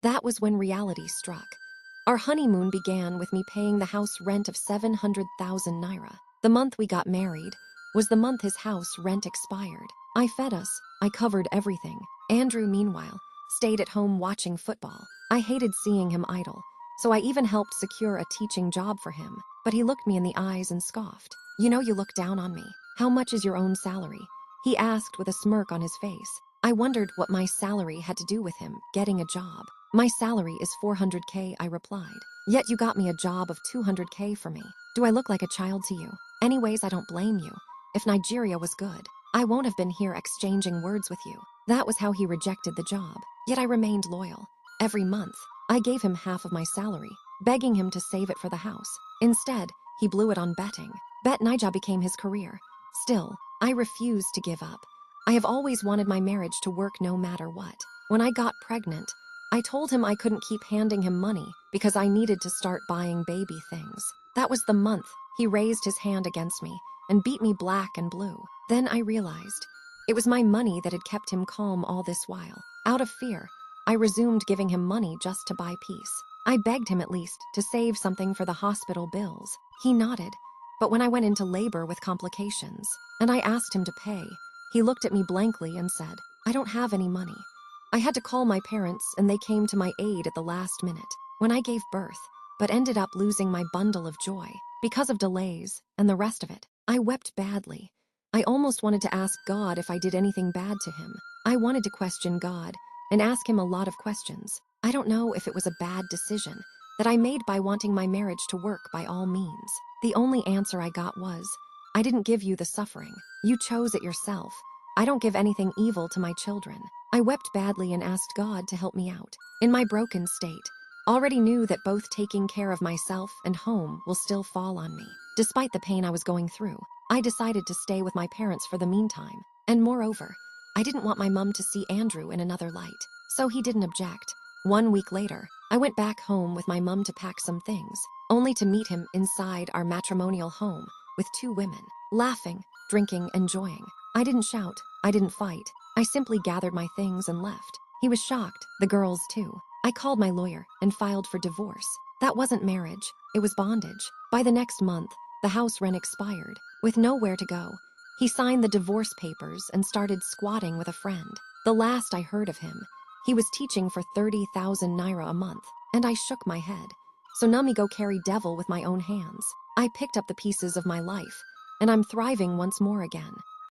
That was when reality struck. Our honeymoon began with me paying the house rent of 700,000 naira. The month we got married was the month his house rent expired. I fed us, I covered everything. Andrew, meanwhile, stayed at home watching football. I hated seeing him idle, so I even helped secure a teaching job for him. But he looked me in the eyes and scoffed. "You know you look down on me. How much is your own salary?" He asked with a smirk on his face. I wondered what my salary had to do with him getting a job. "My salary is 400K, I replied. "Yet you got me a job of 200K for me. Do I look like a child to you? Anyways, I don't blame you. If Nigeria was good, I won't have been here exchanging words with you." That was how he rejected the job. Yet I remained loyal. Every month, I gave him half of my salary, begging him to save it for the house. Instead, he blew it on betting. Bet Nija became his career. Still, I refused to give up. I have always wanted my marriage to work no matter what. When I got pregnant, I told him I couldn't keep handing him money because I needed to start buying baby things. That was the month he raised his hand against me and beat me black and blue. Then I realized it was my money that had kept him calm all this while. Out of fear, I resumed giving him money just to buy peace. I begged him at least to save something for the hospital bills. He nodded, but when I went into labor with complications and I asked him to pay, he looked at me blankly and said, "I don't have any money." I had to call my parents and they came to my aid at the last minute. When I gave birth, but ended up losing my bundle of joy because of delays and the rest of it, I wept badly. I almost wanted to ask God if I did anything bad to him. I wanted to question God and ask him a lot of questions. I don't know if it was a bad decision that I made by wanting my marriage to work by all means. The only answer I got was, "I didn't give you the suffering. You chose it yourself. I don't give anything evil to my children." I wept badly and asked God to help me out. In my broken state, already knew that both taking care of myself and home will still fall on me. Despite the pain I was going through, I decided to stay with my parents for the meantime. And moreover, I didn't want my mom to see Andrew in another light, so he didn't object. 1 week later, I went back home with my mom to pack some things, only to meet him inside our matrimonial home with 2 women, laughing, drinking, enjoying. I didn't shout, I didn't fight. I simply gathered my things and left. He was shocked, the girls too. I called my lawyer and filed for divorce. That wasn't marriage, it was bondage. By the next month, the house rent expired. With nowhere to go, he signed the divorce papers and started squatting with a friend. The last I heard of him, he was teaching for 30,000 naira a month, and I shook my head. So now me go carry devil with my own hands. I picked up the pieces of my life, and I'm thriving once more again.